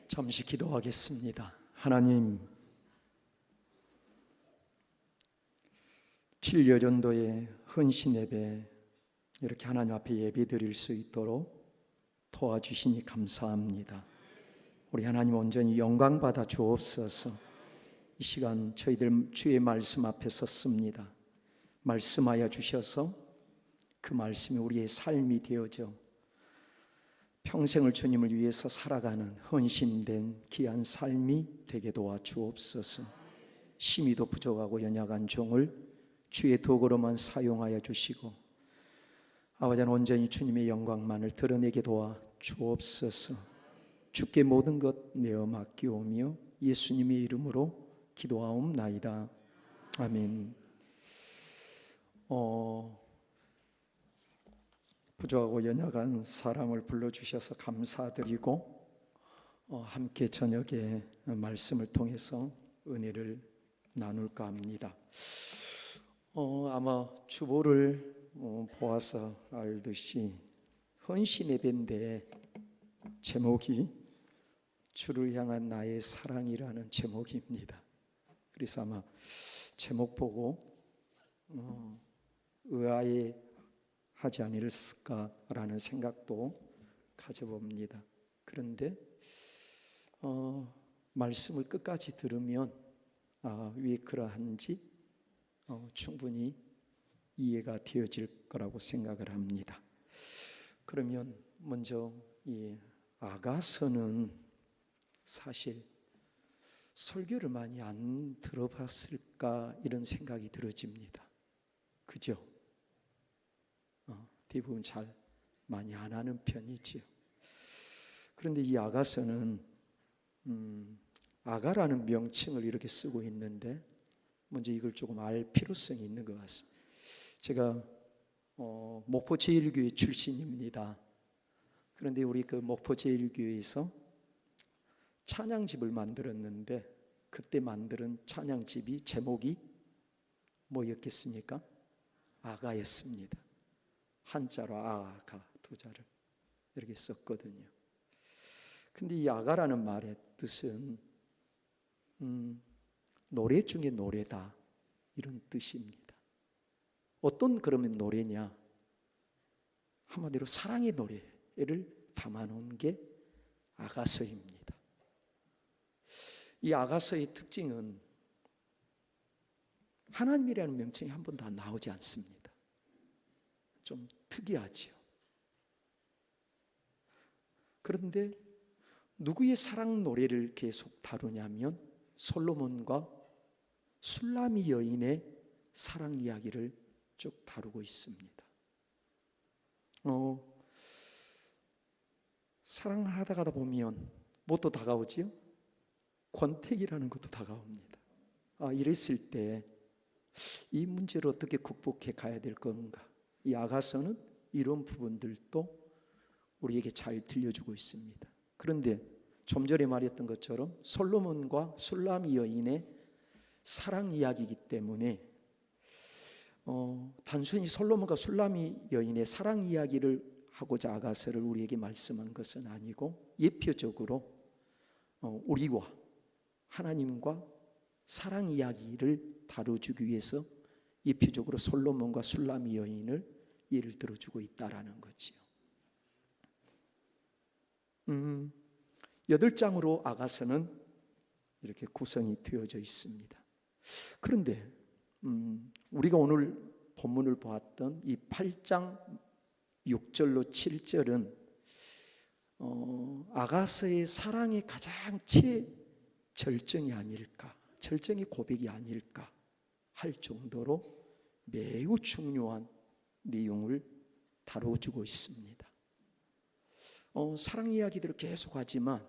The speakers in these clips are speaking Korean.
잠시 기도하겠습니다. 하나님, 7여전도의 헌신 예배 이렇게 하나님 앞에 예배 드릴 수 있도록 도와주시니 감사합니다. 우리 하나님 온전히 영광 받아 주옵소서. 이 시간 저희들 주의 말씀 앞에 섰습니다. 말씀하여 주셔서 그 말씀이 우리의 삶이 되어져 평생을 주님을 위해서 살아가는 헌신된 귀한 삶이 되게 도와주옵소서. 심히도 부족하고 연약한 종을 주의 도구로만 사용하여 주시고 아버지 하나님 온전히 주님의 영광만을 드러내게 도와주옵소서. 주께 모든 것 내어 맡기오며 예수님의 이름으로 기도하옵나이다. 아멘. 부족하고 연약한 사람을 불러주셔서 감사드리고 함께 저녁에 말씀을 통해서 은혜를 나눌까 합니다. 아마 주보를 보아서 알듯이 헌신 예배인데 제목이 주를 향한 나의 사랑이라는 제목입니다. 그래서 아마 제목 보고 의아해 하지 않을까라는 생각도 가져봅니다. 그런데 말씀을 끝까지 들으면 왜 그러한지 충분히 이해가 되어질 거라고 생각을 합니다. 그러면 먼저 이 아가서는 사실 설교를 많이 안 들어봤을까 이런 생각이 들어집니다. 그죠? 대부분 잘 많이 안 하는 편이지요. 그런데 이 아가서는 아가라는 명칭을 이렇게 쓰고 있는데 먼저 이걸 조금 알 필요성이 있는 것 같습니다. 제가 목포 제1교회 출신입니다. 그런데 우리 그 목포 제1교회에서 찬양집을 만들었는데 그때 만든 찬양집이 제목이 뭐였겠습니까? 아가였습니다. 한자로 아가 두 자를 이렇게 썼거든요. 근데 이 아가라는 말의 뜻은 노래 중에 노래다 이런 뜻입니다. 어떤 그러면 노래냐? 한마디로 사랑의 노래를 담아놓은 게 아가서입니다. 이 아가서의 특징은 하나님이라는 명칭이 한 번도 나오지 않습니다. 좀 특이하지요. 그런데 누구의 사랑 노래를 계속 다루냐면 솔로몬과 술라미 여인의 사랑 이야기를 쭉 다루고 있습니다. 사랑을 하다 보면 뭣도 다가오지요? 권태기라는 것도 다가옵니다. 이랬을 때 이 문제를 어떻게 극복해 가야 될 건가? 이 아가서는 이런 부분들도 우리에게 잘 들려주고 있습니다. 그런데 좀 전에 말했던 것처럼 솔로몬과 술라미 여인의 사랑 이야기이기 때문에 단순히 솔로몬과 술라미 여인의 사랑 이야기를 하고자 아가서를 우리에게 말씀한 것은 아니고 예표적으로 우리와 하나님과 사랑 이야기를 다뤄주기 위해서 예표적으로 솔로몬과 술라미 여인을 예를 들어주고 있다라는 거지요. 8장으로 아가서는 이렇게 구성이 되어져 있습니다. 그런데 우리가 오늘 본문을 보았던 이 8장 6절로 7절은 아가서의 사랑의 가장 최절정이 아닐까, 절정의 고백이 아닐까 할 정도로 매우 중요한 내용을 다뤄주고 있습니다. 사랑 이야기들을 계속하지만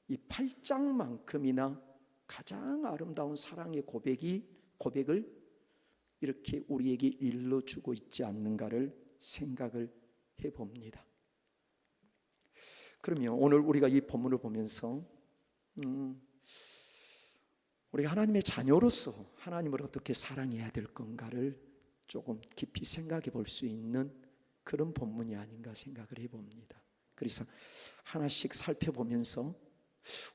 이 8장만큼이나 가장 아름다운 사랑의 고백을 이렇게 우리에게 일러주고 있지 않는가를 생각을 해봅니다. 그러면 오늘 우리가 이 본문을 보면서 우리가 하나님의 자녀로서 하나님을 어떻게 사랑해야 될 건가를 조금 깊이 생각해 볼 수 있는 그런 본문이 아닌가 생각을 해봅니다. 그래서 하나씩 살펴보면서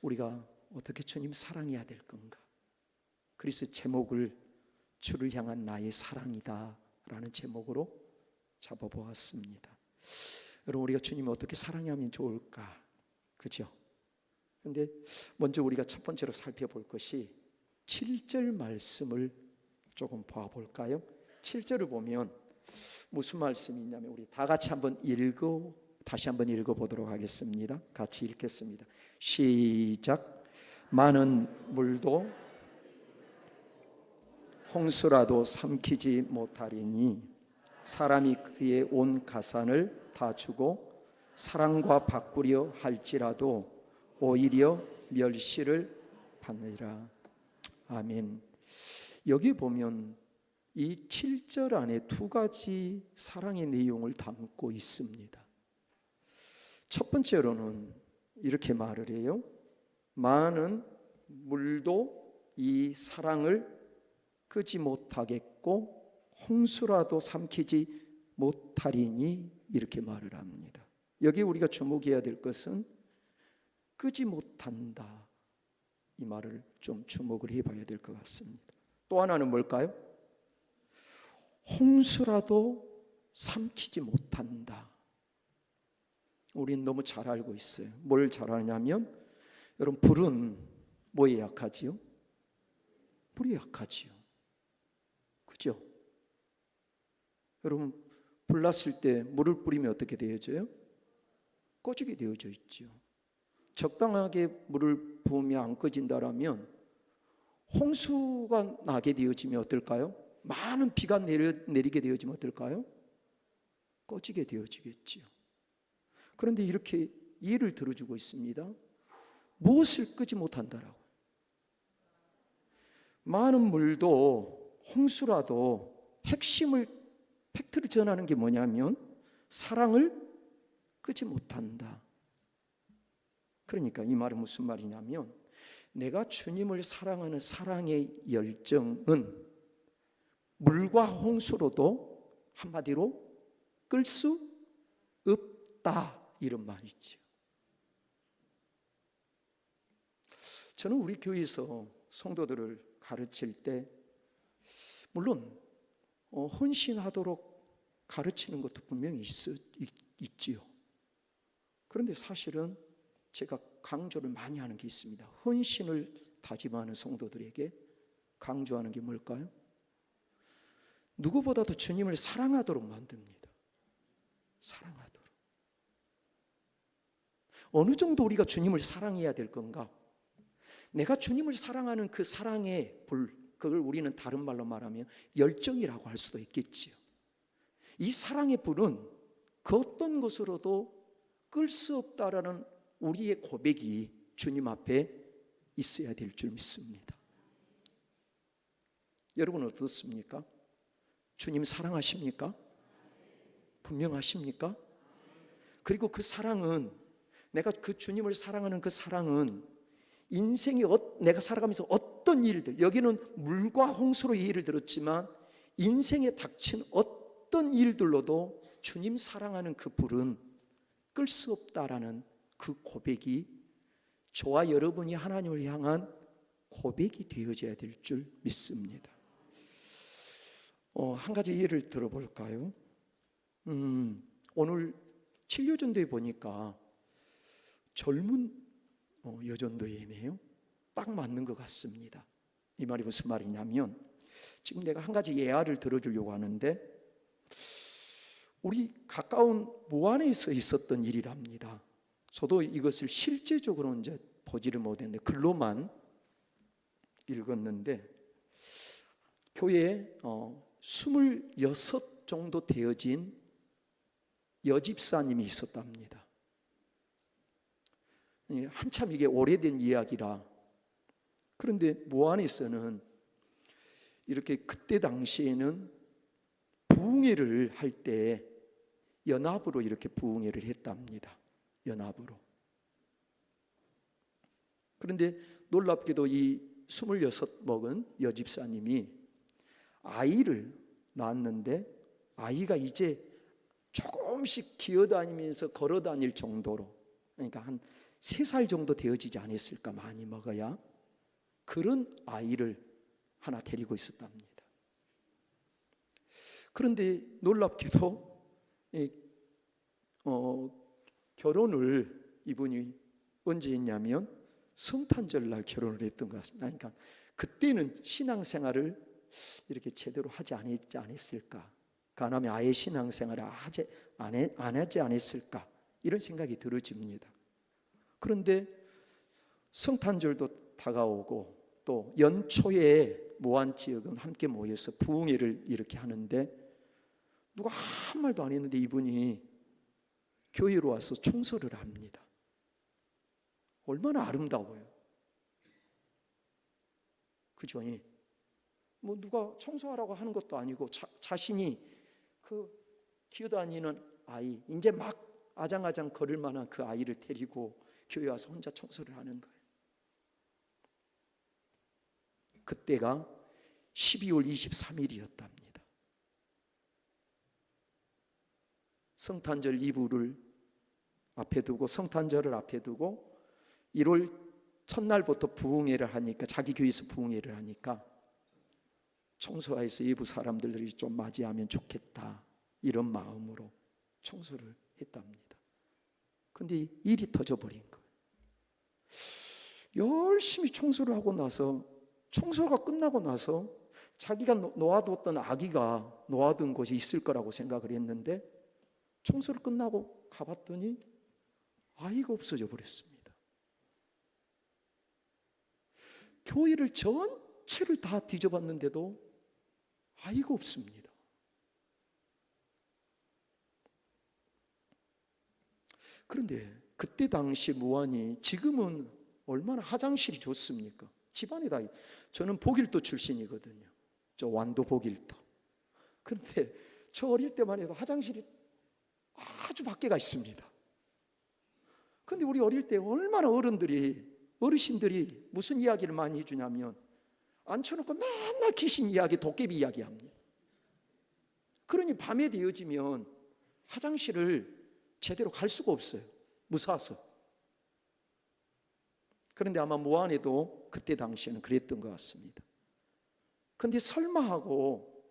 우리가 어떻게 주님 사랑해야 될 건가? 그래서 제목을 주를 향한 나의 사랑이다 라는 제목으로 잡아보았습니다. 여러분, 우리가 주님을 어떻게 사랑하면 좋을까? 그죠? 근데 먼저 우리가 첫 번째로 살펴볼 것이 7절 말씀을 조금 봐볼까요? 7절을 보면 무슨 말씀이 있냐면, 우리 다 같이 다시 한번 읽어보도록 하겠습니다. 같이 읽겠습니다. 시작. 많은 물도 홍수라도 삼키지 못하리니 사람이 그의 온 가산을 다 주고 사랑과 바꾸려 할지라도 오히려 멸시를 받느니라. 아멘. 여기 보면 이 7절 안에 두 가지 사랑의 내용을 담고 있습니다. 첫 번째로는 이렇게 말을 해요. 많은 물도 이 사랑을 끄지 못하겠고 홍수라도 삼키지 못하리니, 이렇게 말을 합니다. 여기 우리가 주목해야 될 것은 끄지 못한다, 이 말을 좀 주목을 해봐야 될 것 같습니다. 또 하나는 뭘까요? 홍수라도 삼키지 못한다. 우리는 너무 잘 알고 있어요. 뭘 잘 아냐면, 여러분, 불은 뭐에 약하지요? 불이 약하지요. 그죠? 여러분, 불 났을 때 물을 뿌리면 어떻게 되어져요? 꺼지게 되어져 있죠. 적당하게 물을 부으면 안 꺼진다라면 홍수가 나게 되어지면 어떨까요? 많은 비가 내리게 되어지면 어떨까요? 꺼지게 되어지겠지요. 그런데 이렇게 예를 들어주고 있습니다. 무엇을 끄지 못한다라고? 많은 물도 홍수라도 팩트를 전하는 게 뭐냐면 사랑을 끄지 못한다. 그러니까 이 말은 무슨 말이냐면, 내가 주님을 사랑하는 사랑의 열정은 물과 홍수로도 한마디로 끌 수 없다, 이런 말이죠. 저는 우리 교회에서 성도들을 가르칠 때 물론 헌신하도록 가르치는 것도 분명히 있지요. 그런데 사실은 제가 강조를 많이 하는 게 있습니다. 헌신을 다짐하는 성도들에게 강조하는 게 뭘까요? 누구보다도 주님을 사랑하도록 만듭니다. 사랑하도록. 어느 정도 우리가 주님을 사랑해야 될 건가? 내가 주님을 사랑하는 그 사랑의 불, 그걸 우리는 다른 말로 말하면 열정이라고 할 수도 있겠지요. 이 사랑의 불은 그 어떤 것으로도 끌 수 없다라는 우리의 고백이 주님 앞에 있어야 될 줄 믿습니다. 여러분은 어떻습니까? 주님 사랑하십니까? 분명하십니까? 그리고 그 사랑은, 내가 그 주님을 사랑하는 그 사랑은 인생이 내가 살아가면서 어떤 일들, 여기는 물과 홍수로 예를 들었지만 인생에 닥친 어떤 일들로도 주님 사랑하는 그 불은 끌 수 없다라는 그 고백이 저와 여러분이 하나님을 향한 고백이 되어져야 될 줄 믿습니다. 한 가지 예를 들어볼까요? 오늘 진료전도에 보니까 젊은 여전도회네요. 딱 맞는 것 같습니다. 이 말이 무슨 말이냐면, 지금 내가 한 가지 예화를 들어주려고 하는데, 우리 가까운 무안에서 있었던 일이랍니다. 저도 이것을 실제적으로 이제 보지를 못했는데 글로만 읽었는데, 교회에 26 정도 되어진 여집사님이 있었답니다. 한참 이게 오래된 이야기라. 그런데 무안에서는 이렇게 그때 당시에는 부흥회를 할 때 연합으로 이렇게 부흥회를 했답니다. 연합으로. 그런데 놀랍게도 이 26 먹은 여집사님이 아이를 낳았는데, 아이가 이제 조금씩 기어다니면서 걸어다닐 정도로, 그러니까 한 3살 정도 되어지지 않았을까, 많이 먹어야. 그런 아이를 하나 데리고 있었답니다. 그런데 놀랍게도 결혼을 이분이 언제 했냐면 성탄절 날 결혼을 했던 것 같습니다. 그러니까 그때는 신앙생활을 이렇게 제대로 하지 않았을까, 가나면 아예 신앙생활을 안 하지 않았을까, 이런 생각이 들어집니다. 그런데 성탄절도 다가오고 또 연초에 모안지역은 함께 모여서 부흥회를 이렇게 하는데, 누가 한 말도 안 했는데 이분이 교회로 와서 청소를 합니다. 얼마나 아름다워요. 그죠? 뭐 누가 청소하라고 하는 것도 아니고 자신이 그 기어다니는 아이, 이제 막 아장아장 걸을 만한 그 아이를 데리고 교회 와서 혼자 청소를 하는 거예요. 그때가 12월 23일이었답니다. 성탄절 이브를 앞에 두고, 성탄절을 앞에 두고 1월 첫날부터 부흥회를 하니까, 자기 교회에서 부흥회를 하니까 청소하에서 일부 사람들이 좀 맞이하면 좋겠다, 이런 마음으로 청소를 했답니다. 근데 일이 터져버린 거예요. 열심히 청소를 하고 나서, 청소가 끝나고 나서 자기가 놓아뒀던 아기가 놓아둔 곳이 있을 거라고 생각을 했는데, 청소를 끝나고 가봤더니 아이가 없어져 버렸습니다. 교회를 전체를 다 뒤져봤는데도 아이가 없습니다. 그런데 그때 당시 무안이, 지금은 얼마나 화장실이 좋습니까? 집안에 다. 저는 복일도 출신이거든요. 저 완도 복일도. 그런데 저 어릴 때만 해도 화장실이 아주 밖에가 있습니다. 그런데 우리 어릴 때 얼마나 어르신들이 무슨 이야기를 많이 해주냐면, 앉혀놓고 맨날 귀신 이야기, 도깨비 이야기 합니다. 그러니 밤에 되어지면 화장실을 제대로 갈 수가 없어요, 무서워서. 그런데 아마 무안에도 그때 당시에는 그랬던 것 같습니다. 그런데 설마 하고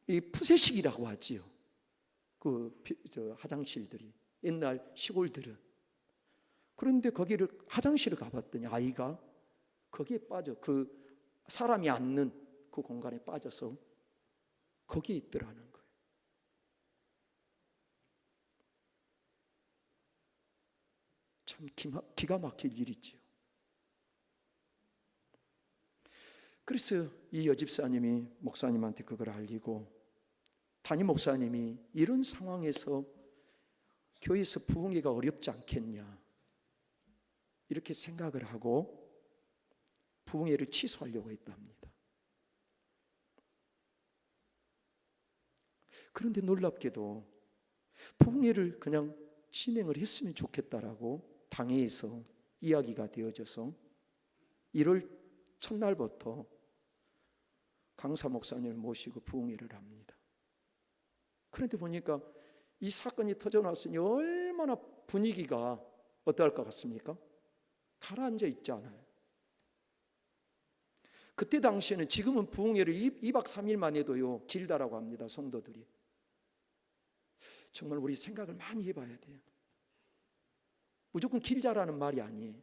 이 푸세식이라고 하지요. 화장실들이, 옛날 시골들은. 그런데 거기를, 화장실을 가봤더니 아이가 거기에 빠져, 그 사람이 앉는 그 공간에 빠져서 거기에 있더라는 거예요. 참 기가 막힐 일이지요. 그래서 이 여집사님이 목사님한테 그걸 알리고, 담임 목사님이 이런 상황에서 교회에서 부흥회가 어렵지 않겠냐, 이렇게 생각을 하고 부흥회를 취소하려고 했답니다. 그런데 놀랍게도 부흥회를 그냥 진행을 했으면 좋겠다라고 당회에서 이야기가 되어져서 1월 첫날부터 강사 목사님을 모시고 부흥회를 합니다. 그런데 보니까 이 사건이 터져났으니 얼마나 분위기가 어떨 것 같습니까? 가라앉아 있지 않아요. 그때 당시에는, 지금은 부흥회를 2박 3일만 해도요 길다라고 합니다, 성도들이. 정말 우리 생각을 많이 해봐야 돼요. 무조건 길자라는 말이 아니에요.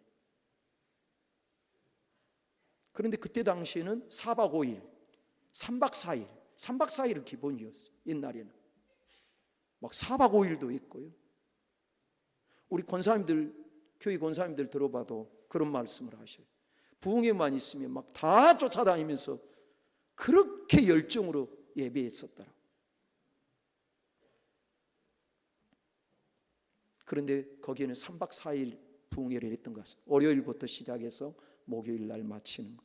그런데 그때 당시에는 4박 5일, 3박 4일, 3박 4일은 기본이었어요. 옛날에는 막 4박 5일도 있고요. 우리 권사님들, 교회 권사님들 들어봐도 그런 말씀을 하셔요. 부흥회만 있으면 막 다 쫓아다니면서 그렇게 열정으로 예배했었더라. 그런데 거기에는 3박 4일 부흥회를 했던 것 같습니다. 월요일부터 시작해서 목요일 날 마치는 것.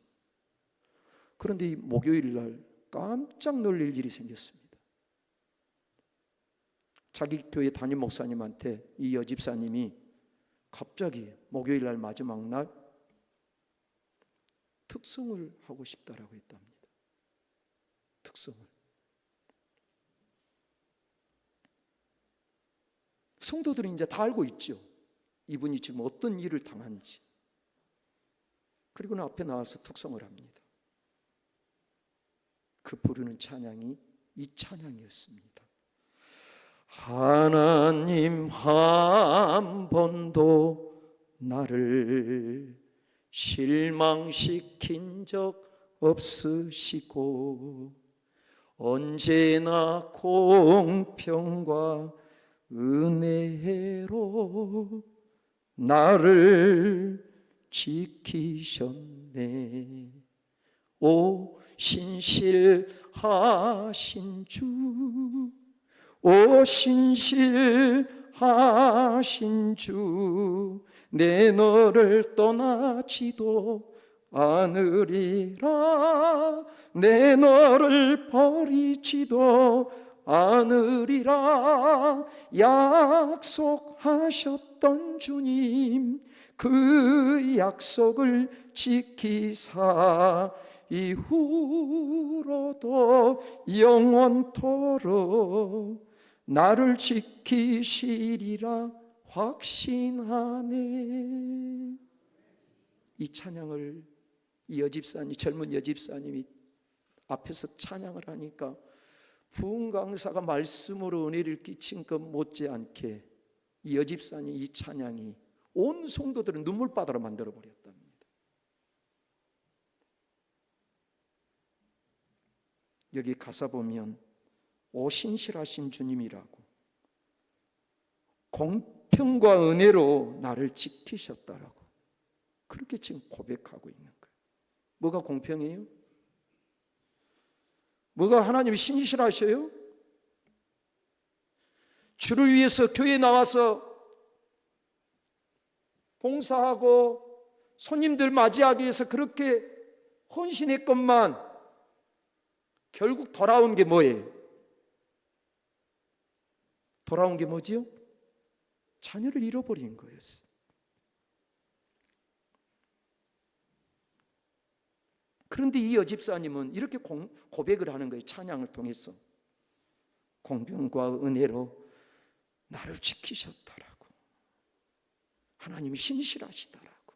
그런데 이 목요일 날 깜짝 놀랄 일이 생겼습니다. 자기 교회 담임 목사님한테 이 여집사님이 갑자기 목요일 날 마지막 날 특성을 하고 싶다라고 했답니다. 특성을. 성도들이 이제 다 알고 있죠. 이분이 지금 어떤 일을 당한지. 그리고는 앞에 나와서 특송을 합니다. 그 부르는 찬양이 이 찬양이었습니다. 하나님 한 번도 나를 실망시킨 적 없으시고 언제나 공평과 은혜로 나를 지키셨네. 오 신실하신 주, 오 신실하신 주, 내 너를 떠나지도 않으리라, 내 너를 버리지도 않으리라. 약속하셨던 주님, 그 약속을 지키사 이후로도 영원토록 나를 지키시리라 확신하네. 이 찬양을 이 여집사님, 젊은 여집사님이 앞에서 찬양을 하니까 부흥 강사가 말씀으로 은혜를 끼친 것 못지않게 이 여집사님 이 찬양이 온 성도들을 눈물바다로 만들어 버렸답니다. 여기 가사 보면 오 신실하신 주님이라고, 공평과 은혜로 나를 지키셨다라고 그렇게 지금 고백하고 있는 거예요. 뭐가 공평해요? 뭐가 하나님이 신실하셔요? 주를 위해서 교회에 나와서 봉사하고 손님들 맞이하기 위해서 그렇게 헌신했건만 결국 돌아온 게 뭐예요? 돌아온 게 뭐지요? 자녀를 잃어버린 거였어요. 그런데 이 여집사님은 이렇게 고백을 하는 거예요. 찬양을 통해서 공평과 은혜로 나를 지키셨다라고, 하나님이 신실하시다라고.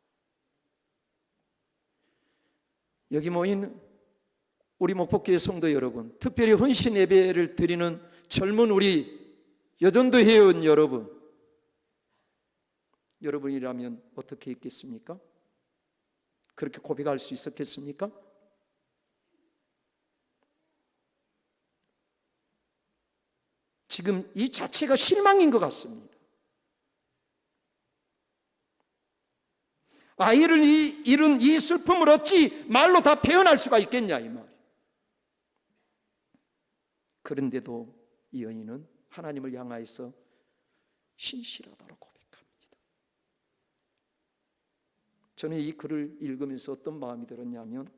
여기 모인 우리 목포교회 성도 여러분, 특별히 헌신 예배를 드리는 젊은 우리 여전도 회원 여러분, 여러분이라면 어떻게 했겠습니까? 그렇게 고백할 수 있었겠습니까? 지금 이 자체가 실망인 것 같습니다. 아이를 잃은 이 슬픔을 어찌 말로 다 표현할 수가 있겠냐 이 말. 그런데도 이 여인은 하나님을 향하여서 신실하다고 고백합니다. 저는 이 글을 읽으면서 어떤 마음이 들었냐면,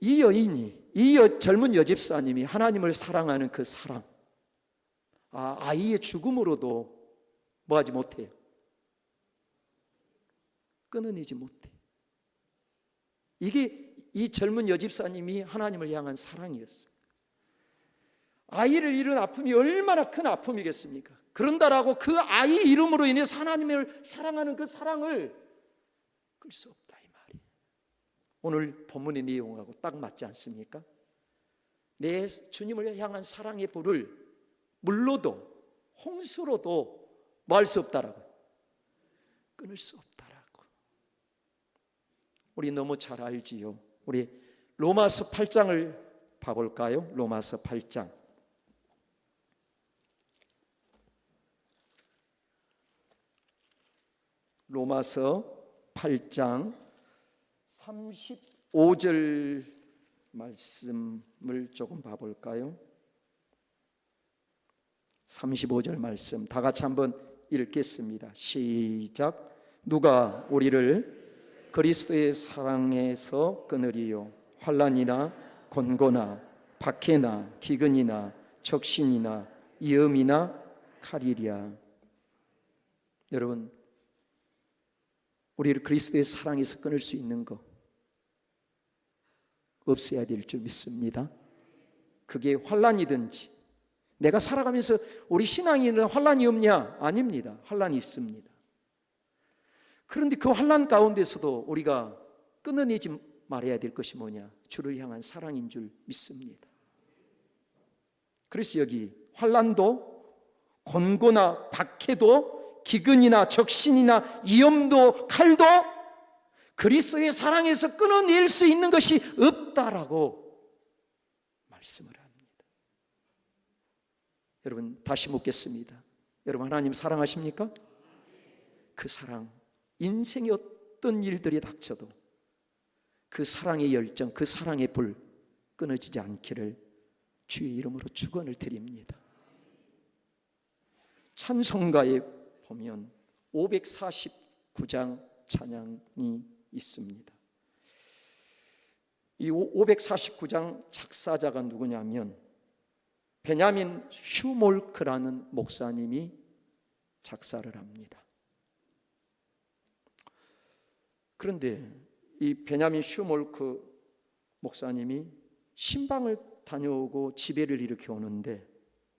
이 여인이, 이 젊은 여집사님이 하나님을 사랑하는 그 사랑, 아이의 죽음으로도 뭐하지 못해요? 끊어내지 못해. 이게 이 젊은 여집사님이 하나님을 향한 사랑이었어요. 아이를 잃은 아픔이 얼마나 큰 아픔이겠습니까? 그런다라고 그 아이 이름으로 인해서 하나님을 사랑하는 그 사랑을 끌 수 없다 이 말이. 오늘 본문의 내용하고 딱 맞지 않습니까? 내 주님을 향한 사랑의 불을 물로도 홍수로도 뭐 할 수 없다라고, 끊을 수 없다라고. 우리 너무 잘 알지요. 우리 로마서 8장을 봐볼까요? 로마서 8장. 로마서 8장 35절 말씀을 조금 봐볼까요? 35절 말씀 다 같이 한번 읽겠습니다. 시작. 누가 우리를 그리스도의 사랑에서 끊으리요? 환난이나 곤고나 박해나 기근이나 적신이나 위험이나 칼이랴. 여러분, 우리를 그리스도의 사랑에서 끊을 수 있는 거 없어야 될 줄 믿습니다. 그게 환난이든지 내가 살아가면서 우리 신앙에는 환난이 없냐? 아닙니다. 환난이 있습니다. 그런데 그 환난 가운데서도 우리가 끊어내지 말아야 될 것이 뭐냐? 주를 향한 사랑인 줄 믿습니다. 그래서 여기 환난도 곤고나 박해도 기근이나 적신이나 위험도 칼도 그리스도의 사랑에서 끊어낼 수 있는 것이 없다라고 말씀을 합니다. 여러분, 다시 묻겠습니다. 여러분, 하나님 사랑하십니까? 그 사랑, 인생의 어떤 일들이 닥쳐도 그 사랑의 열정, 그 사랑의 불 끊어지지 않기를 주의 이름으로 축원을 드립니다. 찬송가에 보면 549장 찬양이 있습니다. 이 549장 작사자가 누구냐면 베냐민 슈몰크라는 목사님이 작사를 합니다. 그런데 이 베냐민 슈몰크 목사님이 신방을 다녀오고 지배를 일으켜 오는데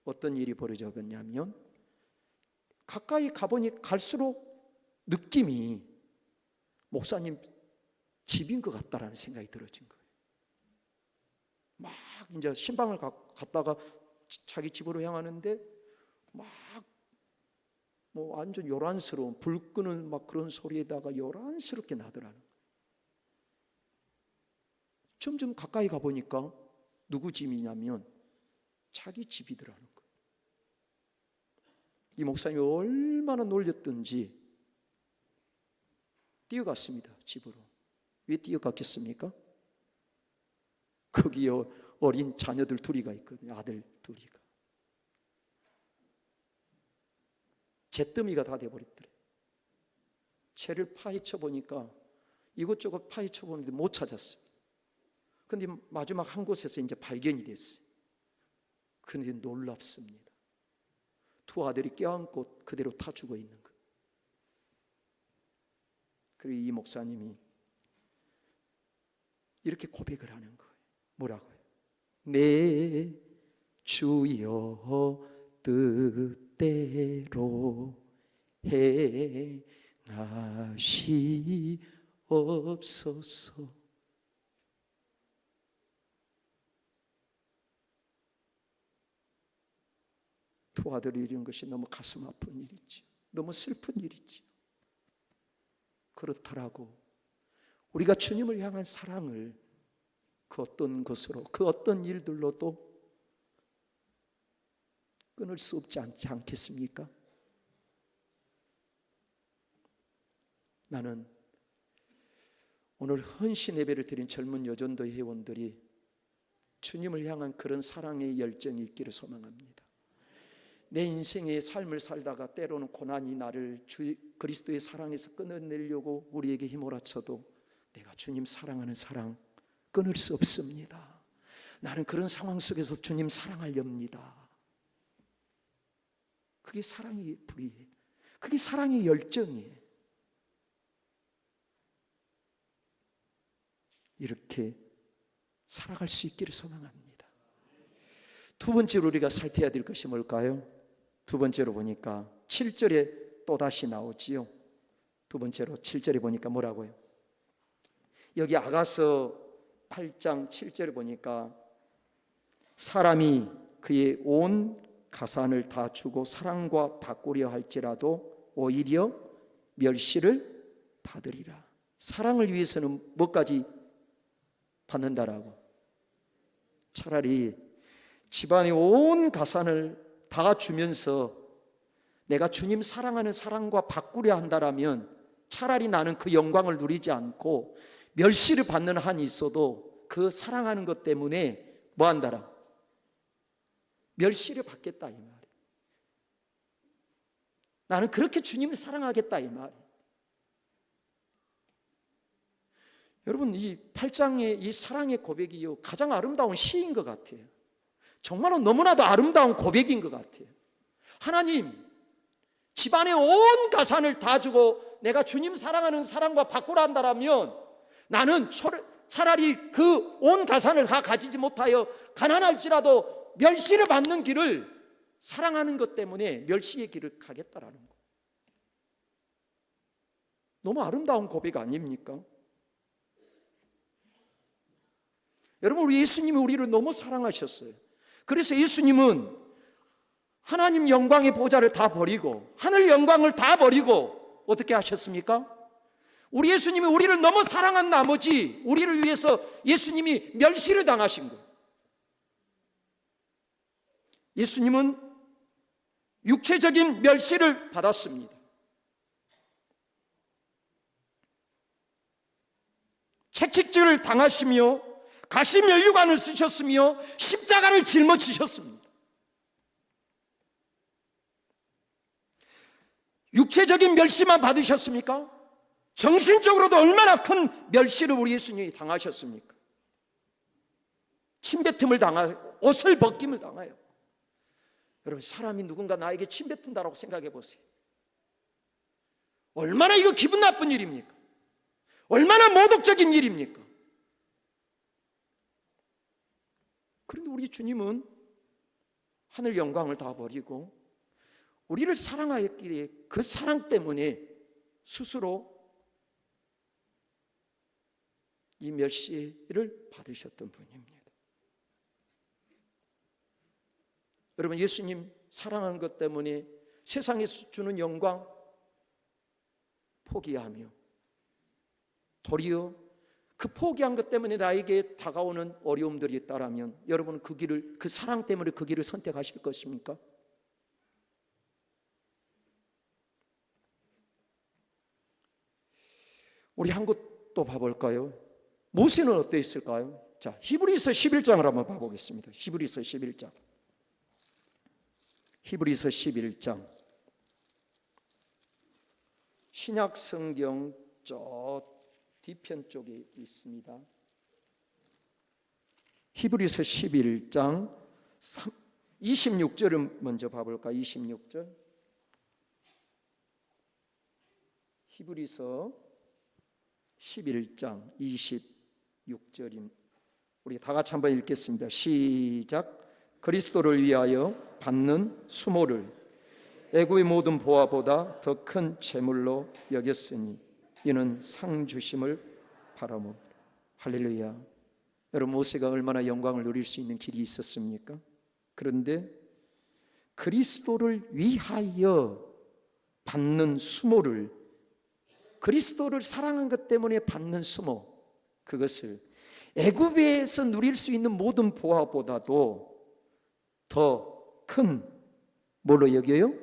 어떤 일이 벌어졌냐면 가까이 가보니 갈수록 느낌이 목사님 집인 것 같다라는 생각이 들어진 거예요. 막 이제 신방을 갔다가 자기 집으로 향하는데 막 뭐 완전 요란스러운 불 끄는 막 그런 소리에다가 요란스럽게 나더라는 거예요. 점점 가까이 가보니까 누구 집이냐면 자기 집이더라는 거예요. 이 목사님이 얼마나 놀렸던지 뛰어갔습니다. 집으로. 왜 뛰어갔겠습니까? 거기에 어린 자녀들 둘이가 있거든요. 아들 둘이가. 잿더미가 다 돼버렸더래. 채를 파헤쳐 보니까 이것저것 파헤쳐 보는데 못 찾았어요. 근데 마지막 한 곳에서 이제 발견이 됐어요. 그런데 놀랍습니다. 두 아들이 껴안고 그대로 타 죽어 있는 거예요. 그리고 이 목사님이 이렇게 고백을 하는 거예요. 뭐라고요? 내 주여 뜻대로 행하시옵소서. 두 아들이 이런 것이 너무 가슴 아픈 일이지, 너무 슬픈 일이지. 그렇더라고. 우리가 주님을 향한 사랑을 그 어떤 것으로, 그 어떤 일들로도 끊을 수 없지 않겠습니까? 나는 오늘 헌신 예배를 드린 젊은 여전도 회원들이 주님을 향한 그런 사랑의 열정이 있기를 소망합니다. 내 인생의 삶을 살다가 때로는 고난이 나를 그리스도의 사랑에서 끊어내려고 우리에게 힘몰아쳐도 내가 주님 사랑하는 사랑 끊을 수 없습니다. 나는 그런 상황 속에서 주님 사랑하렵니다. 그게 사랑의 불이에요. 그게 사랑의 열정이에요. 이렇게 살아갈 수 있기를 소망합니다. 두 번째로 우리가 살펴야 될 것이 뭘까요? 두 번째로 보니까 7절에 또다시 나오지요. 두 번째로 7절에 보니까 뭐라고요? 여기 아가서 8장 7절에 보니까 사람이 그의 온 가산을 다 주고 사랑과 바꾸려 할지라도 오히려 멸시를 받으리라. 사랑을 위해서는 뭐까지 받는다라고? 차라리 집안의 온 가산을 다 주면서 내가 주님 사랑하는 사랑과 바꾸려 한다라면 차라리 나는 그 영광을 누리지 않고 멸시를 받는 한이 있어도 그 사랑하는 것 때문에 뭐 한다라? 멸시를 받겠다 이 말이에요. 나는 그렇게 주님을 사랑하겠다 이 말이에요. 여러분, 이 8장의 이 사랑의 고백이 가장 아름다운 시인 것 같아요. 정말로 너무나도 아름다운 고백인 것 같아요. 하나님, 집안의 온 가산을 다 주고 내가 주님 사랑하는 사랑과 바꾸라 한다면 나는 차라리 그 온 가산을 다 가지지 못하여 가난할지라도 멸시를 받는 길을 사랑하는 것 때문에 멸시의 길을 가겠다라는 거. 너무 아름다운 고백 아닙니까? 여러분, 우리 예수님이 우리를 너무 사랑하셨어요. 그래서 예수님은 하나님 영광의 보좌를 다 버리고 하늘 영광을 다 버리고 어떻게 하셨습니까? 우리 예수님이 우리를 너무 사랑한 나머지 우리를 위해서 예수님이 멸시를 당하신 거예요. 예수님은 육체적인 멸시를 받았습니다. 채찍질을 당하시며 가시면류관을 쓰셨으며 십자가를 짊어지셨습니다. 육체적인 멸시만 받으셨습니까? 정신적으로도 얼마나 큰 멸시를 우리 예수님이 당하셨습니까? 침뱉음을 당하고 옷을 벗김을 당해요. 여러분, 사람이 누군가 나에게 침뱉은다라고 생각해 보세요. 얼마나 이거 기분 나쁜 일입니까? 얼마나 모독적인 일입니까? 그런데 우리 주님은 하늘 영광을 다 버리고 우리를 사랑하였기에 그 사랑 때문에 스스로 이 멸시를 받으셨던 분입니다. 여러분, 예수님 사랑하는 것 때문에 세상에서 주는 영광 포기하며 도리어 그 포기한 것 때문에 나에게 다가오는 어려움들이 있다라면 여러분은 그 사랑 때문에 그 길을 선택하실 것입니까? 우리 한 곳 또 봐볼까요? 모세는 어땠을까요? 자, 히브리서 11장을 한번 봐보겠습니다. 히브리서 11장. 히브리서 11장. 신약 성경 저 뒤편 쪽에 있습니다. 히브리서 11장 26절을 먼저 봐볼까? 26절. 히브리서 11장 26절입니다. 우리 다 같이 한번 읽겠습니다. 시작. 그리스도를 위하여 받는 수모를 애고의 모든 보화보다 더 큰 재물로 여겼으니 이는 상 주심을 바라옵니다. 할렐루야. 여러분, 모세가 얼마나 영광을 누릴 수 있는 길이 있었습니까? 그런데 그리스도를 위하여 받는 수모를, 그리스도를 사랑한 것 때문에 받는 수모, 그것을 애굽에서 누릴 수 있는 모든 보화보다도 더 큰 뭘로 여겨요?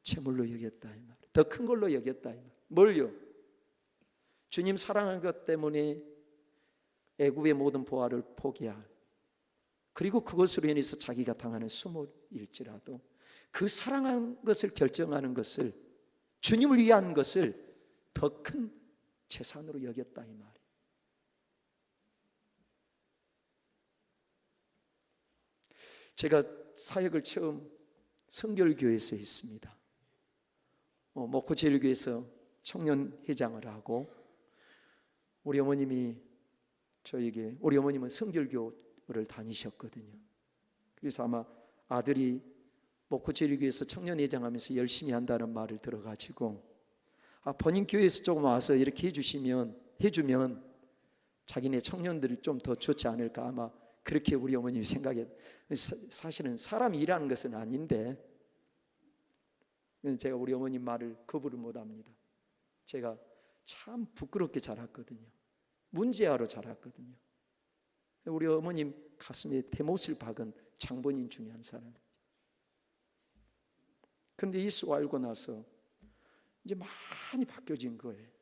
재물로 여겼다 이 말. 더 큰 걸로 여겼다 이 말. 뭘요? 주님 사랑한 것 때문에 애굽의 모든 보화를 포기할, 그리고 그것으로 인해서 자기가 당하는 수모일지라도 그 사랑한 것을 결정하는 것을, 주님을 위한 것을 더 큰 재산으로 여겼다 이 말이에요. 제가 사역을 처음 성결교회에서 했습니다. 목포제일교회에서 청년회장을 하고 우리 어머님이 저에게, 우리 어머님은 성결교를 다니셨거든요. 그래서 아마 아들이 목포제일교회에서 청년회장하면서 열심히 한다는 말을 들어가지고 본인 교회에서 조금 와서 이렇게 해주면 자기네 청년들이 좀 더 좋지 않을까, 아마 그렇게 우리 어머님이 생각해. 사실은 사람이 일하는 것은 아닌데 제가 우리 어머님 말을 거부를 못합니다. 제가 참 부끄럽게 자랐거든요. 문제아로 자랐거든요. 우리 어머님 가슴에 대못을 박은 장본인 중에 한 사람입니다. 그런데 예수 알고 나서 이제 많이 바뀌어진 거예요.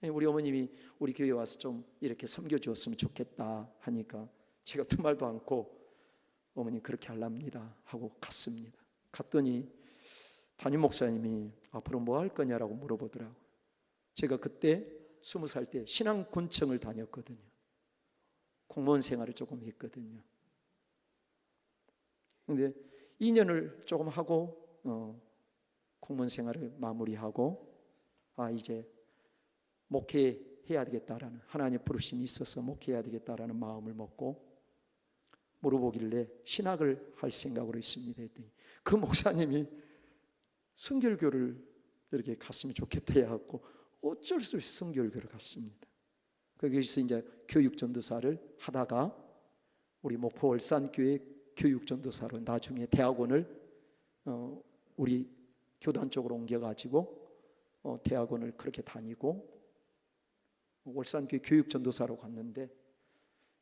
우리 어머님이 우리 교회에 와서 좀 이렇게 섬겨주었으면 좋겠다 하니까 제가 두 말도 않고 어머니 그렇게 하랍니다 하고 갔습니다. 갔더니 담임 목사님이 앞으로 뭐 할 거냐라고 물어보더라고요. 제가 그때 20살 때 신앙군청을 다녔거든요. 공무원 생활을 조금 했거든요. 그런데 2년을 조금 하고 공무원 생활을 마무리하고 이제 목회해야 되겠다라는, 하나님의 부르심이 있어서 목회해야 되겠다라는 마음을 먹고 물어보길래 신학을 할 생각으로 있습니다 했더니 그 목사님이 성결교를 이렇게 갔으면 좋겠다 해갖고 어쩔 수 없이 성결교를 갔습니다. 거기서 이제 교육전도사를 하다가 우리 목포 월산교회 교육전도사로 나중에 대학원을 우리 교단 쪽으로 옮겨가지고 대학원을 그렇게 다니고 월산교회 교육전도사로 갔는데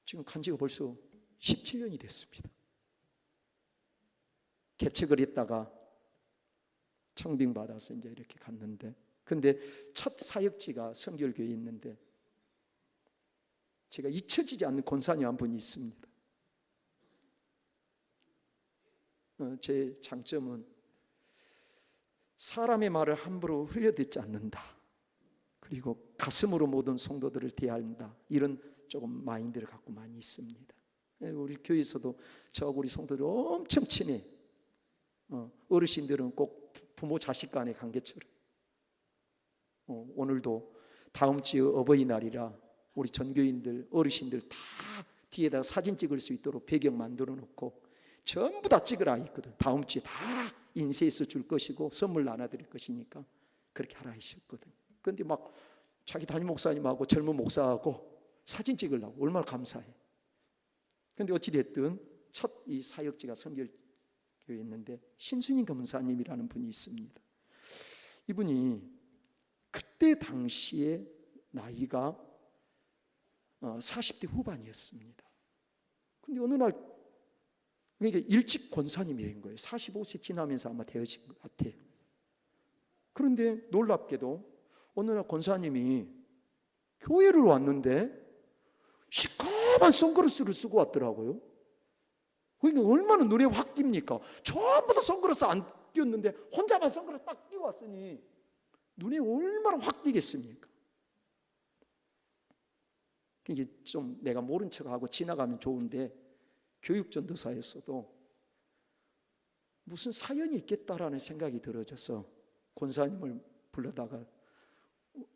지금 간 지가 벌써 17년이 됐습니다. 개척을 했다가 청빙받아서 이제 이렇게 갔는데, 근데 첫 사역지가 성결교회에 있는데 제가 잊혀지지 않는 권사님 한 분이 있습니다. 제 장점은 사람의 말을 함부로 흘려듣지 않는다. 그리고 가슴으로 모든 성도들을 대한다. 이런 조금 마인드를 갖고 많이 있습니다. 우리 교회에서도 저하고 우리 성도들 엄청 친해. 어르신들은 꼭 부모 자식 간의 관계처럼. 오늘도 다음 주에 어버이날이라 우리 전교인들 어르신들 다 뒤에다 사진 찍을 수 있도록 배경 만들어 놓고 전부 다 찍으라 했거든. 다음 주에 다 인쇄해서 줄 것이고 선물 나눠드릴 것이니까 그렇게 하라 하셨거든. 그런데 막 자기 담임 목사님하고 젊은 목사하고 사진 찍으려고 얼마나 감사해. 그런데 어찌됐든 첫 이 사역지가 성결교회였는데 신순임 검사님이라는 분이 있습니다. 이분이 그때 당시에 나이가 40대 후반이었습니다. 근데 어느 날 그러니까 일찍 권사님이 된 거예요. 45세 지나면서 아마 되어진 것 같아요. 그런데 놀랍게도 어느 날 권사님이 교회를 왔는데 시커먼 선글라스를 쓰고 왔더라고요. 그러니까 얼마나 눈에 확 띕니까? 전부 다 선글라스 안 띄었는데 혼자만 선글라스 딱 끼고 왔으니 눈에 얼마나 확 띄겠습니까? 이게 좀 내가 모른 척하고 지나가면 좋은데 교육전도사였어도 무슨 사연이 있겠다라는 생각이 들어져서 권사님을 불러다가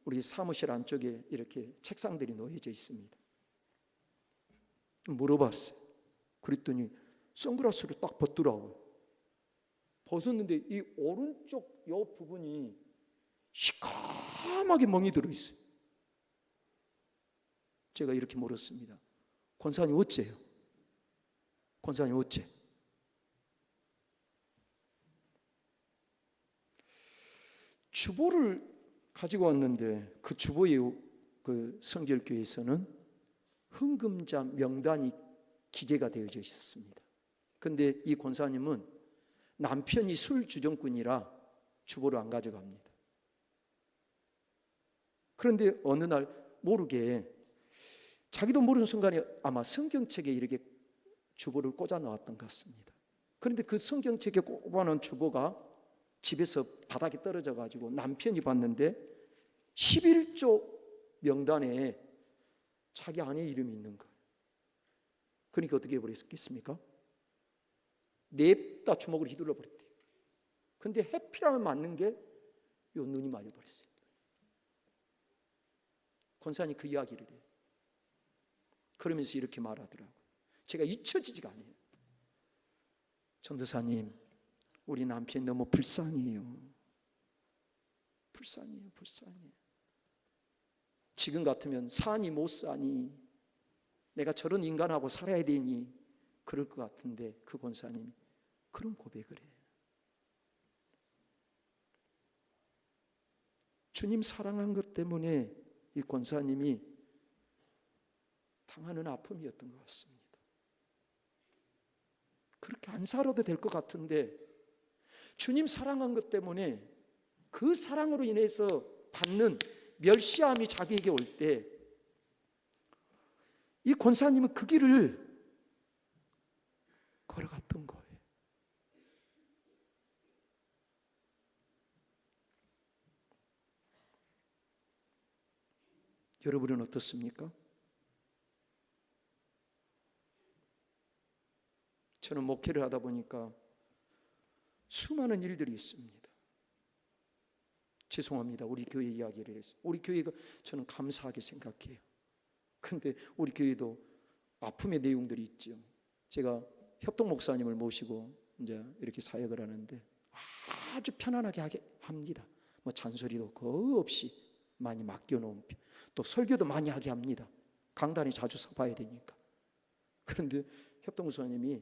우리 사무실 안쪽에 이렇게 책상들이 놓여져 있습니다. 물어봤어요. 그랬더니 선글라스를 딱 벗더라고요. 벗었는데 이 오른쪽 요 부분이 시커멓게 멍이 들어있어요. 제가 이렇게 물었습니다. 권사님 어째요? 권사님 어째? 주보를 가지고 왔는데 그 주보에 그 성결교회에서는 헌금자 명단이 기재가 되어져 있었습니다. 그런데 이 권사님은 남편이 술주정꾼이라 주보를 안 가져갑니다. 그런데 어느 날 모르게 자기도 모르는 순간에 아마 성경책에 이렇게 주보를 꽂아 놓았던 것 같습니다. 그런데 그 성경책에 꽂아놓은 주보가 집에서 바닥에 떨어져 가지고 남편이 봤는데 11조 명단에 자기 아내 이름이 있는 거예요. 그러니까 어떻게 해버렸겠습니까? 냅다 주먹을 휘둘러 버렸대요. 근데 해피라면 맞는 게 요 눈이 맞아버렸어요. 권사님 그 이야기를 해요. 그러면서 이렇게 말하더라고요. 제가 잊혀지지가 않아요. 전도사님, 우리 남편이 너무 불쌍해요. 불쌍해요. 지금 같으면 사니 못 사니, 내가 저런 인간하고 살아야 되니 그럴 것 같은데 그 권사님이 그런 고백을 해요. 주님 사랑한 것 때문에 이 권사님이 당하는 아픔이었던 것 같습니다. 그렇게 안 살아도 될 것 같은데 주님 사랑한 것 때문에 그 사랑으로 인해서 받는 멸시함이 자기에게 올 때 이 권사님은 그 길을 걸어갔던 거예요. 여러분은 어떻습니까? 저는 목회를 하다 보니까 수많은 일들이 있습니다. 죄송합니다. 우리 교회 이야기를 해서. 우리 교회가 저는 감사하게 생각해요. 그런데 우리 교회도 아픔의 내용들이 있죠. 제가 협동 목사님을 모시고 이제 이렇게 사역을 하는데 아주 편안하게 하게 합니다. 뭐 잔소리도 거의 없이 많이 맡겨놓은 편. 또 설교도 많이 하게 합니다. 강단에 자주 서봐야 되니까. 그런데 협동 목사님이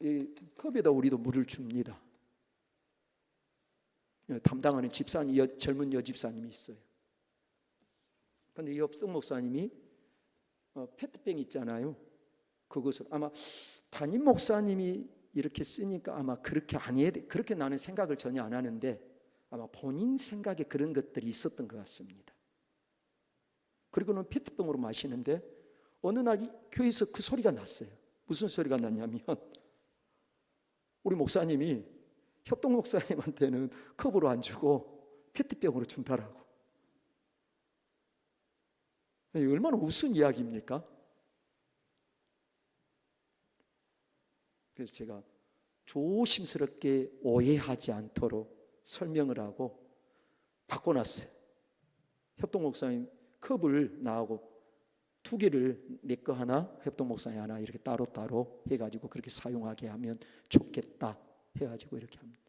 이 컵에다 우리도 물을 줍니다. 담당하는 집사님, 젊은 여집사님이 있어요. 그런데 이 협동 목사님이 페트병 있잖아요. 그것을 아마 담임 목사님이 이렇게 쓰니까 아마 그렇게 아니해야 돼. 그렇게 나는 생각을 전혀 안 하는데 아마 본인 생각에 그런 것들이 있었던 것 같습니다. 그리고는 페트병으로 마시는데 어느 날 이 교회에서 그 소리가 났어요. 무슨 소리가 났냐면 우리 목사님이 협동 목사님한테는 컵으로 안 주고 페트병으로 준다라고. 얼마나 우스운 이야기입니까? 그래서 제가 조심스럽게 오해하지 않도록 설명을 하고 바꿔놨어요. 협동 목사님 컵을 나하고 2개를 내 거 하나, 협동 목사님 하나 이렇게 따로따로 해가지고 그렇게 사용하게 하면 좋겠다 해가지고 이렇게 합니다.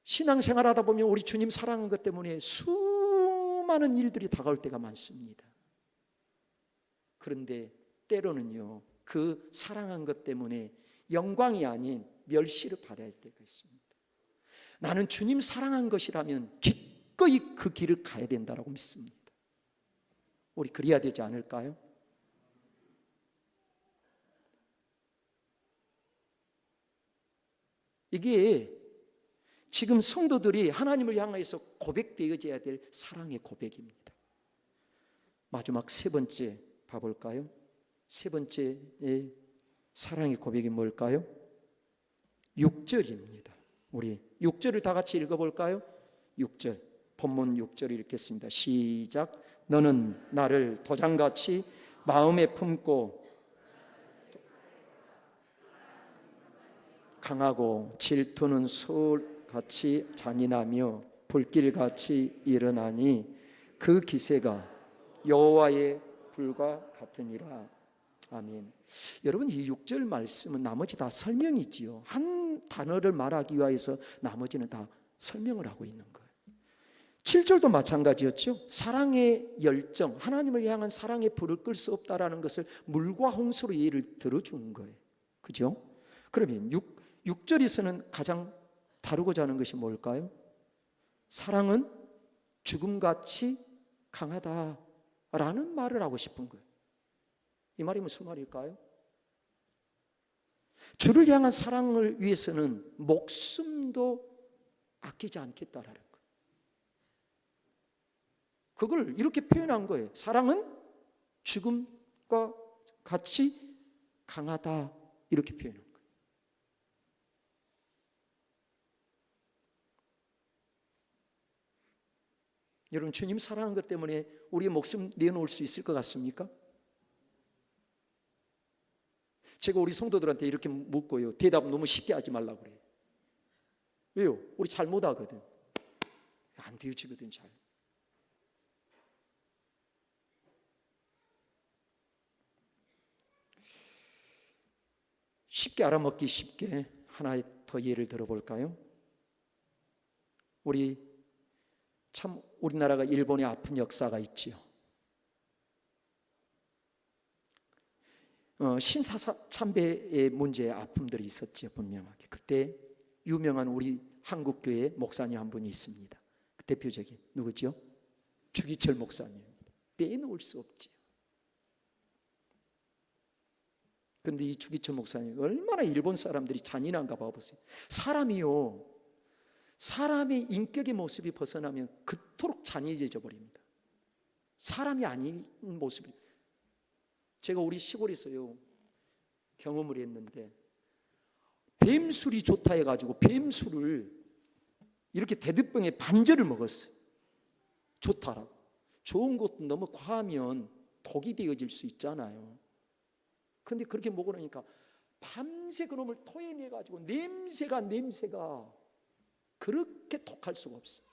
신앙생활 하다 보면 우리 주님 사랑하는 것 때문에 수많은 일들이 다가올 때가 많습니다. 그런데 때로는요, 그 사랑한 것 때문에 영광이 아닌 멸시를 받아야 할 때가 있습니다. 나는 주님 사랑한 것이라면 기꺼이 그 길을 가야 된다고 믿습니다. 우리 그래야 되지 않을까요? 이게 지금 성도들이 하나님을 향해서 고백되어져야 될 사랑의 고백입니다. 마지막 3번째 봐볼까요? 3번째의 사랑의 고백이 뭘까요? 6절입니다. 우리 6절을 다 같이 읽어볼까요? 6절, 본문 6절을 읽겠습니다. 시작. 너는 나를 도장같이 마음에 품고 강하고 질투는 소같이 잔인하며 불길같이 일어나니 그 기세가 여호와의 불과 같으니라. 아멘. 여러분, 이 6절 말씀은 나머지 다 설명이지요. 한 단어를 말하기 위해서 나머지는 다 설명을 하고 있는 거예요. 7절도 마찬가지였죠. 사랑의 열정, 하나님을 향한 사랑의 불을 끌 수 없다라는 것을 물과 홍수로 예를 들어주는 거예요. 그죠? 그러면 6절에서는 가장 다루고자 하는 것이 뭘까요? 사랑은 죽음같이 강하다라는 말을 하고 싶은 거예요. 이 말이 무슨 말일까요? 주를 향한 사랑을 위해서는 목숨도 아끼지 않겠다라는 거예요. 그걸 이렇게 표현한 거예요. 사랑은 죽음과 같이 강하다, 이렇게 표현한 거예요. 여러분, 주님 사랑하는 것 때문에 우리의 목숨 내놓을 수 있을 것 같습니까? 제가 우리 성도들한테 이렇게 묻고요, 대답 너무 쉽게 하지 말라고 그래요. 왜요? 우리 잘 못하거든. 안 되어지거든. 잘. 쉽게 알아먹기 쉽게 하나 더 예를 들어볼까요? 우리나라가 일본의 아픈 역사가 있지요. 신사참배의 문제의 아픔들이 있었죠, 분명하게. 그때 유명한 우리 한국교회 목사님 한 분이 있습니다. 그 대표적인 누구죠? 주기철 목사님입니다. 빼놓을 수 없지요. 그런데 이 주기철 목사님 얼마나 일본 사람들이 잔인한가 봐보세요. 사람의 인격의 모습이 벗어나면 그토록 잔인해져 버립니다. 사람이 아닌 모습이. 제가 우리 시골에서요 경험을 했는데, 뱀술이 좋다 해가지고 뱀술을 이렇게 대두병에 반절을 먹었어요. 좋다라고. 좋은 것도 너무 과하면 독이 되어질 수 있잖아요. 근데 그렇게 먹으니까 밤새 그놈을 토해내가지고 냄새가 그렇게 독할 수가 없어요.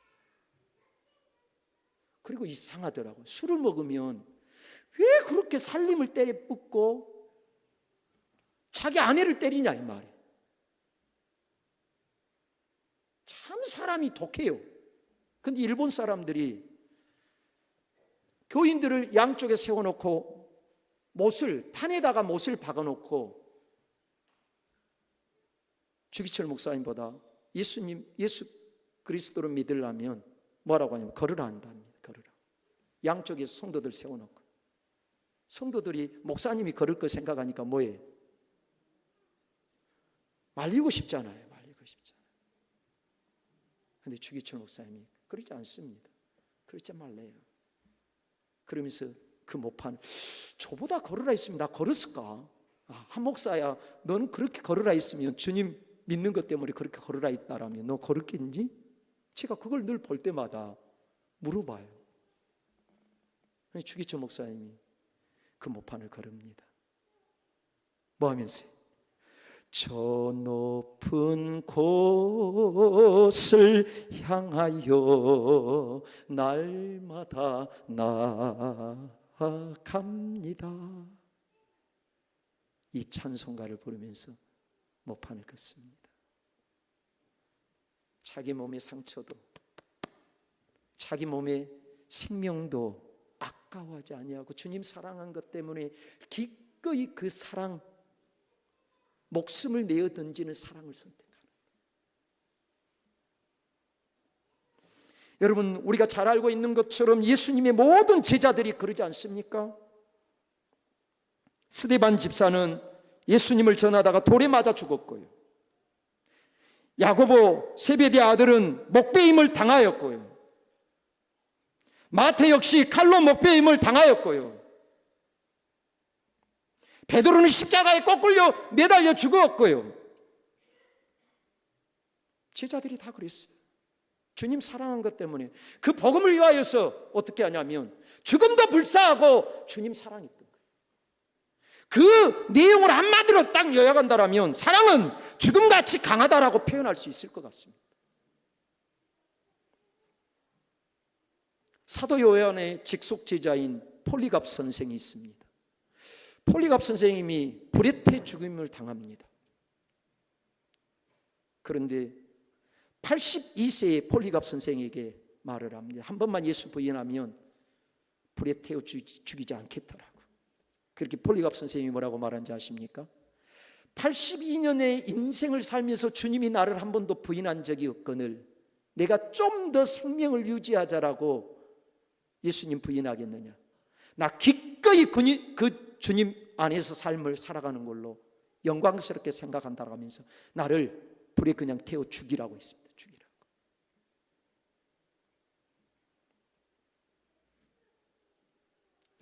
그리고 이상하더라고요. 술을 먹으면 왜 그렇게 살림을 때려 붓고 자기 아내를 때리냐 이 말이에요. 참 사람이 독해요. 근데 일본 사람들이 교인들을 양쪽에 세워놓고 판에다가 못을 박아놓고 주기철 목사님보다 예수 그리스도를 믿으려면 뭐라고 하냐면 걸으라 한답니다. 걸으라. 양쪽에 성도들 세워놓고 성도들이 목사님이 걸을 거 생각하니까 뭐예요? 말리고 싶잖아요. 말리고 싶잖아요. 그런데 주기철 목사님이 그러지 않습니다. 그러지 말래요. 그러면서 그 모판 저보다 걸으라 했으면 나 걸었을까? 한 목사야 너는 그렇게 걸으라 했으면 주님 믿는 것 때문에 그렇게 걸으라 했다라면 너 걸었겠니? 제가 그걸 늘 볼 때마다 물어봐요. 주기철 목사님이 그 모판을 걸읍니다. 뭐 하면서요? 저 높은 곳을 향하여 날마다 나아갑니다. 이 찬송가를 부르면서 모판을 긋습니다. 자기 몸의 상처도 자기 몸의 생명도 아까워하지 아니하고 주님 사랑한 것 때문에 기꺼이 그 사랑, 목숨을 내어 던지는 사랑을 선택하는. 여러분, 우리가 잘 알고 있는 것처럼 예수님의 모든 제자들이 그러지 않습니까? 스데반 집사는 예수님을 전하다가 돌에 맞아 죽었고요. 야고보 세베대 아들은 목베임을 당하였고요. 마태 역시 칼로 목베임을 당하였고요. 베드로는 십자가에 거꾸로 매달려 죽었고요. 제자들이 다 그랬어요. 주님 사랑한 것 때문에 그 복음을 위하여서 어떻게 하냐면 죽음도 불사하고 주님 사랑했던 거예요. 그 내용을 한마디로 딱 요약한다면 사랑은 죽음같이 강하다라고 표현할 수 있을 것 같습니다. 사도 요한의 직속 제자인 폴리갑 선생이 있습니다. 폴리갑 선생님이 불에 태 죽임을 당합니다. 그런데 82세의 폴리갑 선생에게 말을 합니다. 한 번만 예수 부인하면 불에 태워 죽이지 않겠다라고. 그렇게 폴리갑 선생님이 뭐라고 말한지 아십니까? 82년의 인생을 살면서 주님이 나를 한 번도 부인한 적이 없거늘 내가 좀 더 생명을 유지하자라고 예수님 부인하겠느냐? 나 기꺼이 그 주님 안에서 삶을 살아가는 걸로 영광스럽게 생각한다고 하면서 나를 불에 그냥 태워 죽이라고 했습니다. 죽이라고.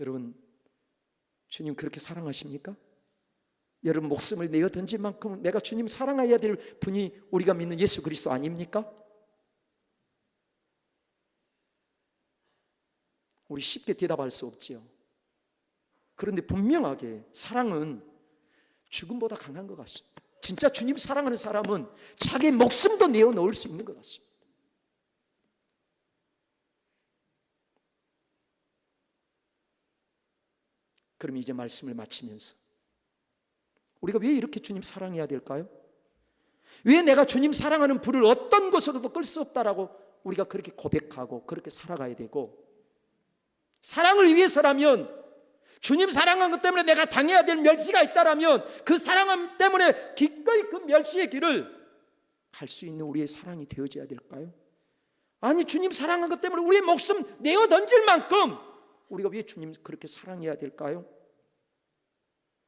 여러분, 주님 그렇게 사랑하십니까? 여러분 목숨을 내어 던질 만큼 내가 주님 사랑해야 될 분이 우리가 믿는 예수 그리스도 아닙니까? 우리 쉽게 대답할 수 없지요. 그런데 분명하게 사랑은 죽음보다 강한 것 같습니다. 진짜 주님 사랑하는 사람은 자기 목숨도 내어 놓을 수 있는 것 같습니다. 그럼 이제 말씀을 마치면서 우리가 왜 이렇게 주님 사랑해야 될까요? 왜 내가 주님 사랑하는 불을 어떤 것으로도 끌 수 없다라고 우리가 그렇게 고백하고 그렇게 살아가야 되고, 사랑을 위해서라면 주님 사랑한 것 때문에 내가 당해야 될 멸시가 있다라면 그 사랑함 때문에 기꺼이 그 멸시의 길을 갈 수 있는 우리의 사랑이 되어져야 될까요? 아니, 주님 사랑한 것 때문에 우리의 목숨 내어 던질 만큼 우리가 왜 주님 그렇게 사랑해야 될까요?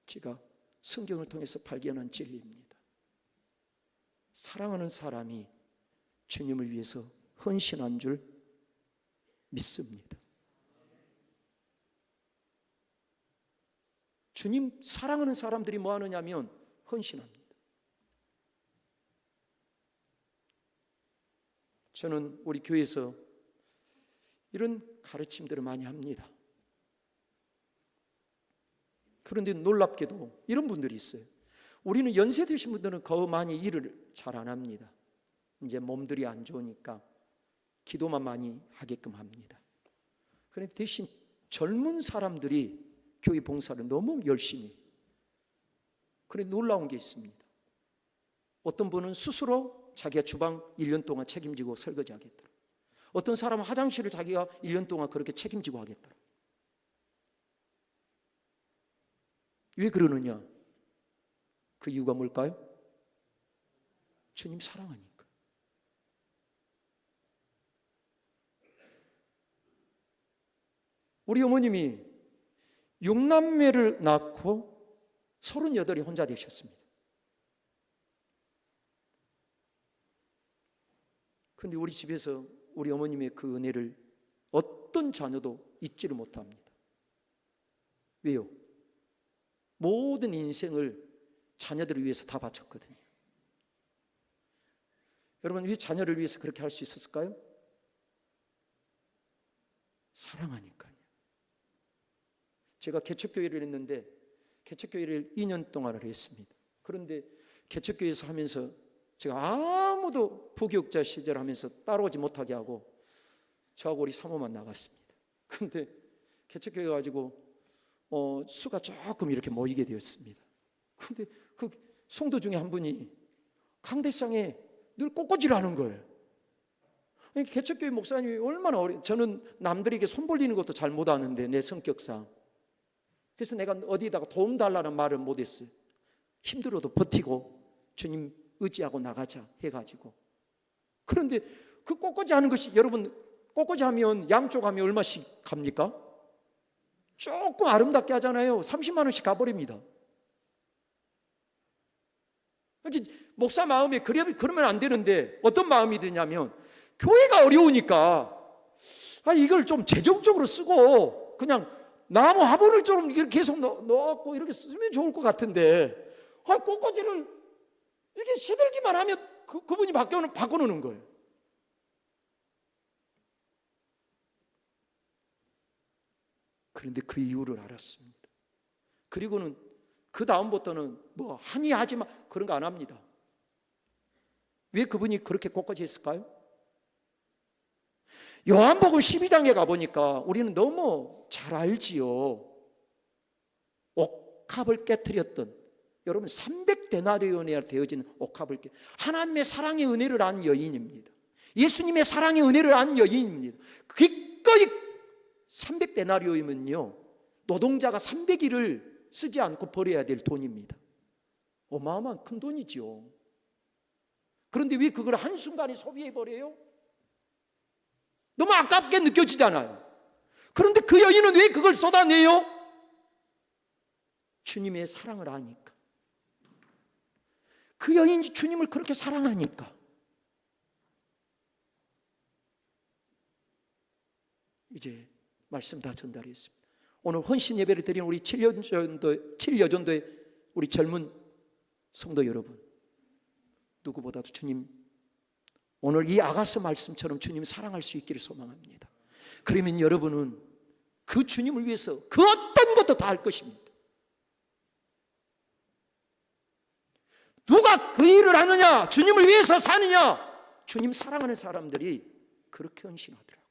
제가 성경을 통해서 발견한 진리입니다. 사랑하는 사람이 주님을 위해서 헌신한 줄 믿습니다. 주님 사랑하는 사람들이 뭐 하느냐면 헌신합니다. 저는 우리 교회에서 이런 가르침들을 많이 합니다. 그런데 놀랍게도 이런 분들이 있어요. 우리는 연세 드신 분들은 거의 많이 일을 잘 안 합니다. 이제 몸들이 안 좋으니까 기도만 많이 하게끔 합니다. 그런데 대신 젊은 사람들이 교회 봉사를 너무 열심히, 그런데 놀라운 게 있습니다. 어떤 분은 스스로 자기가 주방 1년 동안 책임지고 설거지 하겠다. 어떤 사람은 화장실을 자기가 1년 동안 그렇게 책임지고 하겠다. 왜 그러느냐? 그 이유가 뭘까요? 주님 사랑하니까. 우리 어머님이 6남매를 낳고 38이 혼자 되셨습니다. 그런데 우리 집에서 우리 어머님의 그 은혜를 어떤 자녀도 잊지를 못합니다. 왜요? 모든 인생을 자녀들을 위해서 다 바쳤거든요. 여러분, 왜 자녀를 위해서 그렇게 할 수 있었을까요? 사랑하니까요. 제가 개척교회를 했는데 개척교회를 2년 동안을 했습니다. 그런데 개척교회에서 하면서 제가 아무도 부교육자 시절 하면서 따라오지 못하게 하고 저하고 우리 사모만 나갔습니다. 그런데 개척교회 가지고 수가 조금 이렇게 모이게 되었습니다. 그런데 그 성도 중에 한 분이 강대상에 늘 꽃꽂이를 하는 거예요. 개척교회 목사님이 얼마나 저는 남들에게 손 벌리는 것도 잘 못하는데 내 성격상. 그래서 내가 어디다가 도움 달라는 말을 못했어요. 힘들어도 버티고 주님 의지하고 나가자 해가지고. 그런데 그 꽃꽂이 하는 것이, 여러분 꽃꽂이 하면 양쪽 하면 얼마씩 갑니까? 조금 아름답게 하잖아요. 30만 원씩 가버립니다. 목사 마음에 그러면 안 되는데 어떤 마음이 드냐면, 교회가 어려우니까 이걸 좀 재정적으로 쓰고 그냥 나무 화분을 좀 이렇게 계속 넣어갖고 이렇게 쓰면 좋을 것 같은데, 꽃꽂이를 이렇게 시들기만 하면 그분이 바꿔놓는 거예요. 그런데 그 이유를 알았습니다. 그리고는 그 다음부터는 뭐 하니 하지 마 그런 거 안 합니다. 왜 그분이 그렇게 꽃꽂이 했을까요? 요한복음 12장에 가보니까 우리는 너무 잘 알지요. 옥합을 깨트렸던, 여러분 300데나리온에 되어진 옥합을 하나님의 사랑의 은혜를 안 여인입니다. 예수님의 사랑의 은혜를 안 여인입니다. 기꺼이 300데나리온이면요 노동자가 300일을 쓰지 않고 버려야 될 돈입니다. 어마어마한 큰 돈이죠. 그런데 왜 그걸 한순간에 소비해버려요? 너무 아깝게 느껴지잖아요. 그런데 그 여인은 왜 그걸 쏟아내요? 주님의 사랑을 아니까. 그 여인이 주님을 그렇게 사랑하니까. 이제 말씀 다 전달했습니다. 오늘 헌신 예배를 드리는 우리 7여전도의 우리 젊은 성도 여러분, 누구보다도 주님, 오늘 이 아가서 말씀처럼 주님 사랑할 수 있기를 소망합니다. 그러면 여러분은 그 주님을 위해서 그 어떤 것도 다 할 것입니다. 누가 그 일을 하느냐, 주님을 위해서 사느냐, 주님 사랑하는 사람들이 그렇게 헌신하더라고요.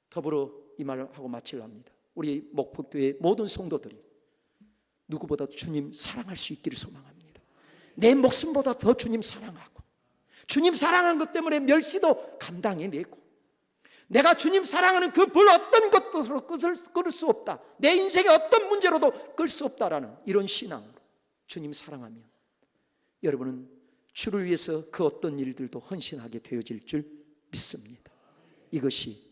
더불어 이 말을 하고 마치랍니다. 우리 목포교회 모든 성도들이 누구보다 주님 사랑할 수 있기를 소망합니다. 내 목숨보다 더 주님 사랑하고, 주님 사랑하는 것 때문에 멸시도 감당해내고, 내가 주님 사랑하는 그 불 어떤 것도 끌 수 없다, 내 인생의 어떤 문제로도 끌 수 없다라는 이런 신앙으로 주님 사랑하면 여러분은 주를 위해서 그 어떤 일들도 헌신하게 되어질 줄 믿습니다. 이것이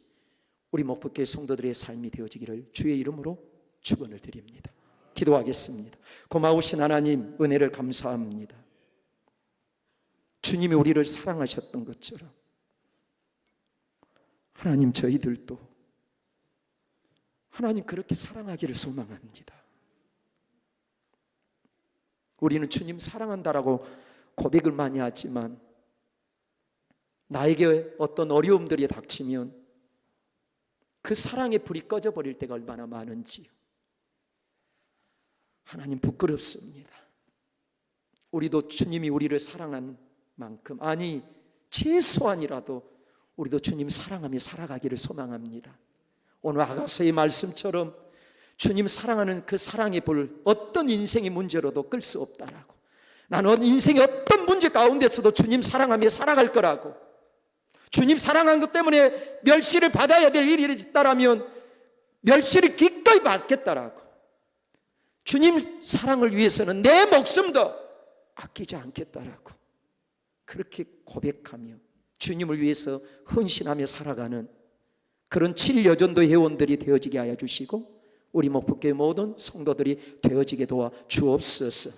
우리 목포교회 성도들의 삶이 되어지기를 주의 이름으로 축원을 드립니다. 기도하겠습니다. 고마우신 하나님, 은혜를 감사합니다. 주님이 우리를 사랑하셨던 것처럼 하나님, 저희들도 하나님 그렇게 사랑하기를 소망합니다. 우리는 주님 사랑한다라고 고백을 많이 하지만 나에게 어떤 어려움들이 닥치면 그 사랑의 불이 꺼져버릴 때가 얼마나 많은지요. 하나님 부끄럽습니다. 우리도 주님이 우리를 사랑한 만큼, 아니 최소한이라도 우리도 주님 사랑하며 살아가기를 소망합니다. 오늘 아가서의 말씀처럼 주님 사랑하는 그 사랑의 불, 어떤 인생의 문제로도 끌 수 없다라고. 나는 인생의 어떤 문제 가운데서도 주님 사랑하며 살아갈 거라고. 주님 사랑한 것 때문에 멸시를 받아야 될 일이 있다라면 멸시를 기꺼이 받겠다라고. 주님 사랑을 위해서는 내 목숨도 아끼지 않겠다라고. 그렇게 고백하며 주님을 위해서 헌신하며 살아가는 그런 7여전도 회원들이 되어지게 하여 주시고 우리 목포교회 모든 성도들이 되어지게 도와 주옵소서.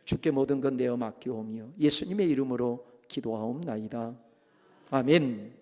주께 모든 건 내어 맡기오며 예수님의 이름으로 기도하옵나이다. 아멘.